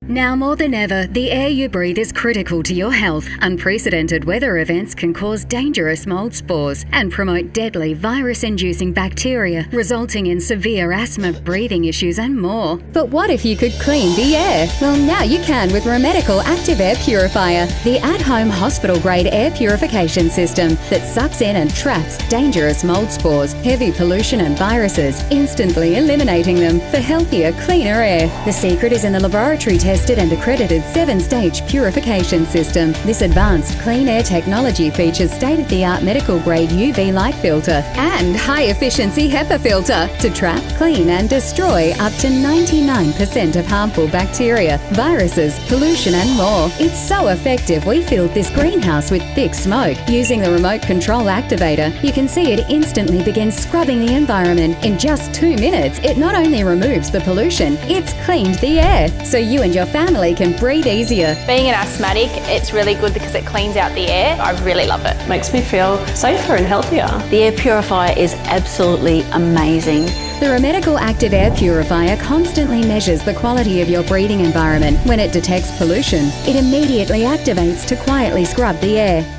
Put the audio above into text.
Now more than ever, the air you breathe is critical to your health. Unprecedented weather events can cause dangerous mold spores and promote deadly virus-inducing bacteria, resulting in severe asthma, breathing issues and more. But what if you could clean the air? Well, now you can with Remedical Active Air Purifier, the at-home hospital-grade air purification system that sucks in and traps dangerous mold spores, heavy pollution and viruses, instantly eliminating them for healthier, cleaner air. The secret is in the laboratory tested and accredited 7-stage purification system. This advanced clean air technology features state-of-the-art medical-grade UV light filter and high-efficiency HEPA filter to trap, clean and destroy up to 99% of harmful bacteria, viruses, pollution and more. It's so effective we filled this greenhouse with thick smoke. Using the remote control activator, you can see it instantly begins scrubbing the environment. In just 2 minutes, it not only removes the pollution, it's cleaned the air, so you and your family can breathe easier. Being an asthmatic, it's really good because it cleans out the air. I really love it. Makes me feel safer and healthier. The air purifier is absolutely amazing. The Remedical Active Air Purifier constantly measures the quality of your breathing environment. When it detects pollution, it immediately activates to quietly scrub the air.